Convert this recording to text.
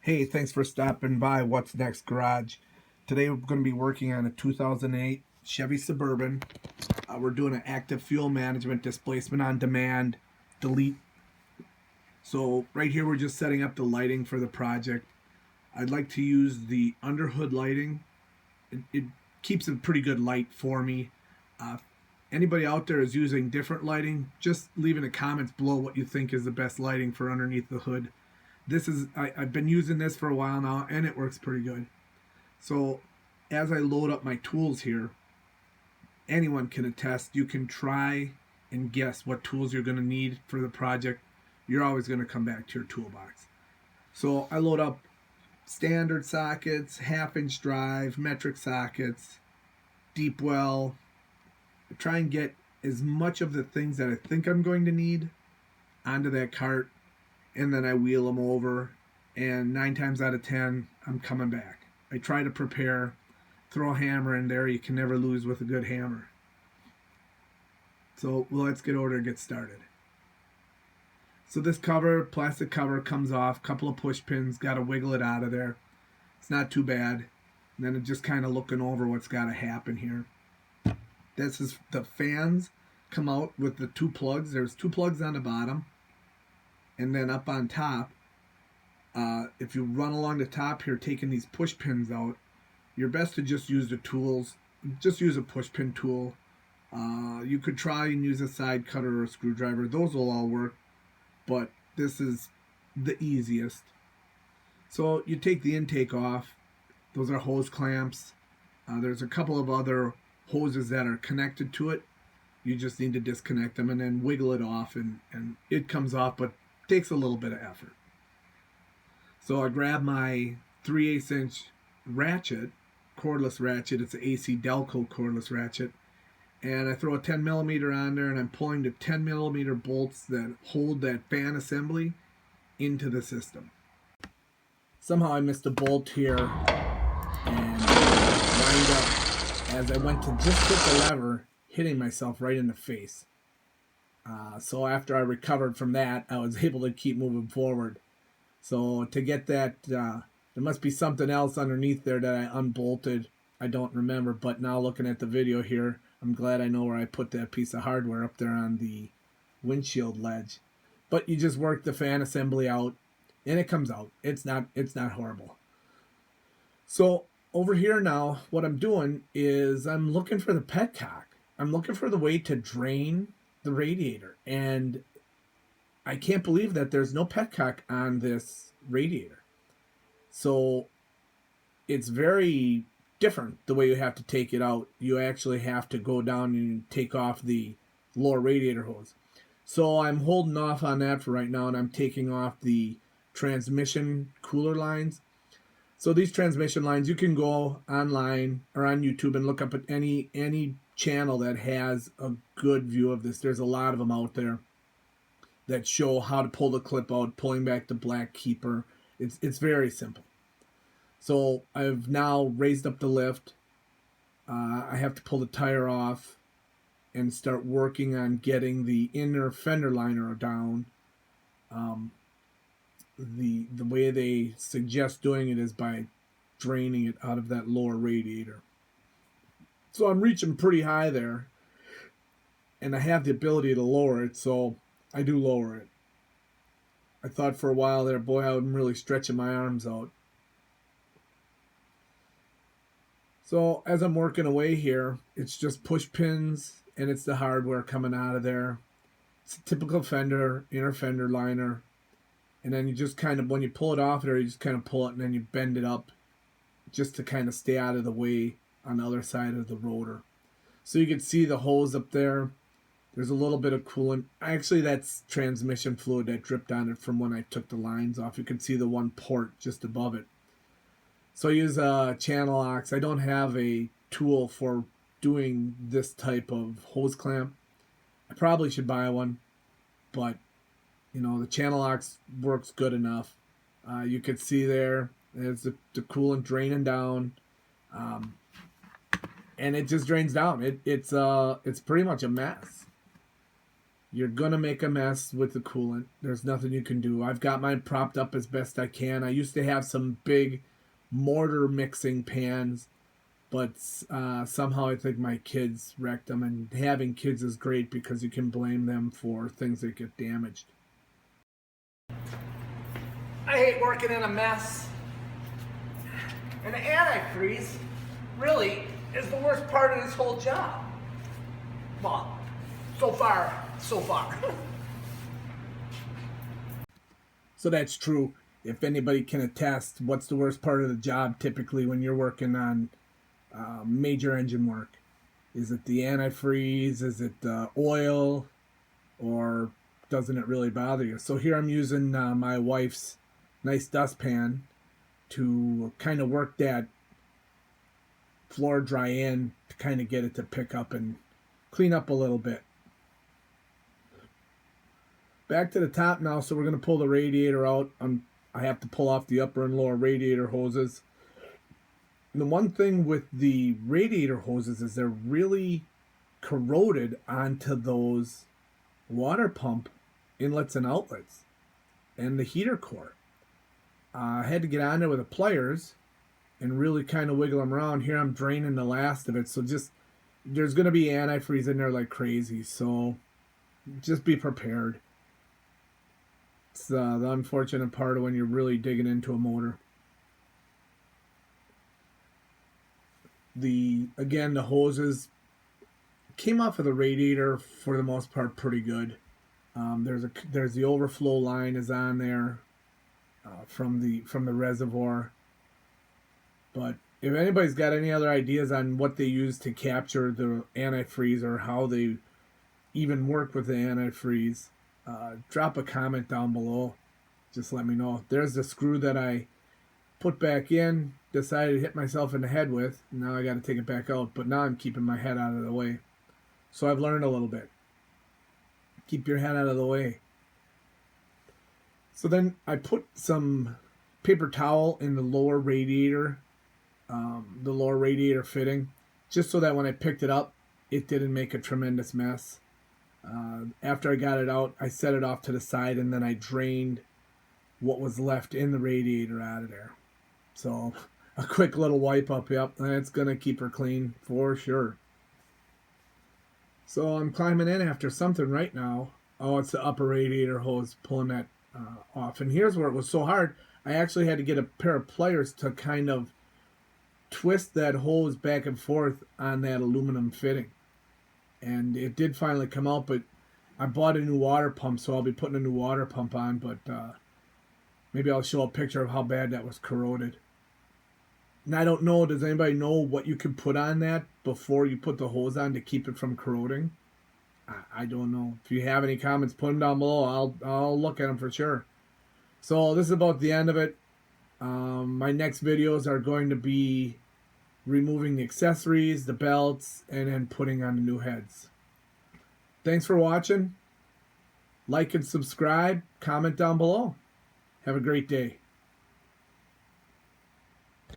Hey, thanks for stopping by What's Next Garage. Today we're going to be working on a 2008 Chevy Suburban. We're doing an active fuel management displacement on demand delete. So right here we're just setting up the lighting for the project. I'd like to use the underhood lighting. It keeps a pretty good light for me. Anybody out there is using different lighting, just leave in the comments below what you think is the best lighting for underneath the hood. I've been using this for a while now and it works pretty good. So as I load up my tools here, anyone can attest. You can try and guess what tools you're going to need for the project. You're always going to come back to your toolbox. So I load up standard sockets, half-inch drive, metric sockets, deep well. I try and get as much of the things that I think I'm going to need onto that cart, and then I wheel them over, and 9 times out of 10, I'm coming back. I try to prepare, throw a hammer in there. You can never lose with a good hammer. So let's get over to get started. So this cover, plastic cover, comes off, couple of push pins, got to wiggle it out of there. It's not too bad. And then just kind of looking over what's got to happen here. This is the fans come out with the 2 plugs. There's 2 plugs on the bottom. And then up on top, if you run along the top here, taking these push pins out, you're best to just use the tools. Just use a push pin tool. You could try and use a side cutter or a screwdriver. Those will all work, but this is the easiest. So you take the intake off. Those are hose clamps. There's a couple of other hoses that are connected to it. You just need to disconnect them and then wiggle it off, and it comes off, but takes a little bit of effort. So I grab my 3/8 inch ratchet, cordless ratchet. It's an AC Delco cordless ratchet. And I throw a 10 millimeter on there, and I'm pulling the 10 millimeter bolts that hold that fan assembly into the system. Somehow I missed a bolt here and lined up as I went to just hit the lever, hitting myself right in the face. So after I recovered from that, I was able to keep moving forward. So to get that, there must be something else underneath there that I unbolted. I don't remember, but now looking at the video here, I'm glad I know where I put that piece of hardware up there on the windshield ledge. But you just work the fan assembly out, and it comes out. It's not horrible. So over here now, what I'm doing is I'm looking for the petcock. I'm looking for the way to drain the radiator, and I can't believe that there's no petcock on this radiator. So it's very different the way you have to take it out. You actually have to go down and take off the lower radiator hose. So I'm holding off on that for right now, and I'm taking off the transmission cooler lines. So these transmission lines, you can go online or on YouTube and look up at any channel that has a good view of this. There's a lot of them out there that show how to pull the clip out, pulling back the black keeper. It's very simple. So I've now raised up the lift. I have to pull the tire off and start working on getting the inner fender liner down. The way they suggest doing it is by draining it out of that lower radiator. So I'm reaching pretty high there, and I have the ability to lower it, so I do lower it. I thought for a while there, boy, I'm really stretching my arms out. So as I'm working away here, it's just push pins, and it's the hardware coming out of there. It's a typical fender, inner fender liner. And then you just kind of, when you pull it off there, you just kind of pull it and then you bend it up just to kind of stay out of the way on the other side of the rotor. So you can see the hose up there. There's a little bit of coolant. Actually, that's transmission fluid that dripped on it from when I took the lines off. You can see the one port just above it. So I use a channel locks. I don't have a tool for doing this type of hose clamp. I probably should buy one, but you know, the channel locks works good enough. You can see there's the coolant draining down, and it just drains down. It's pretty much a mess. You're going to make a mess with the coolant. There's nothing you can do. I've got mine propped up as best I can. I used to have some big mortar mixing pans, but somehow I think my kids wrecked them. And having kids is great because you can blame them for things that get damaged. I hate working in a mess. And the antifreeze really is the worst part of this whole job. Well, so far. So that's true. If anybody can attest, what's the worst part of the job typically when you're working on major engine work? Is it the antifreeze? Is it the oil? Or doesn't it really bother you? So here I'm using my wife's nice dustpan to kind of work that floor dry in to kind of get it to pick up and clean up a little bit. Back to the top now, so we're going to pull the radiator out. I have to pull off the upper and lower radiator hoses. And the one thing with the radiator hoses is they're really corroded onto those water pump inlets and outlets and the heater core. I had to get on there with the pliers and really kind of wiggle them around. Here I'm draining the last of it, so just there's going to be antifreeze in there like crazy, so just be prepared. It's the unfortunate part of when you're really digging into a motor. The hoses came off of the radiator for the most part pretty good. There's the overflow line is on there from the reservoir. But if anybody's got any other ideas on what they use to capture the antifreeze or how they even work with the antifreeze, drop a comment down below. Just let me know. There's the screw that I put back in, decided to hit myself in the head with. Now I got to take it back out, but now I'm keeping my head out of the way. So I've learned a little bit. Keep your head out of the way. So then I put some paper towel in the lower radiator fitting, just so that when I picked it up, it didn't make a tremendous mess. After I got it out, I set it off to the side, and then I drained what was left in the radiator out of there. So a quick little wipe up, yep, that's going to keep her clean for sure. So I'm climbing in after something right now. Oh, it's the upper radiator hose pulling that off. And here's where it was so hard. I actually had to get a pair of pliers to kind of twist that hose back and forth on that aluminum fitting. And it did finally come out, but I bought a new water pump, so I'll be putting a new water pump on, but maybe I'll show a picture of how bad that was corroded. And I don't know, does anybody know what you can put on that before you put the hose on to keep it from corroding? I don't know. If you have any comments, put them down below. I'll look at them for sure. So this is about the end of it. My next videos are going to be removing the accessories, the belts, and then putting on the new heads. Thanks for watching. Like and subscribe. Comment down below. Have a great day.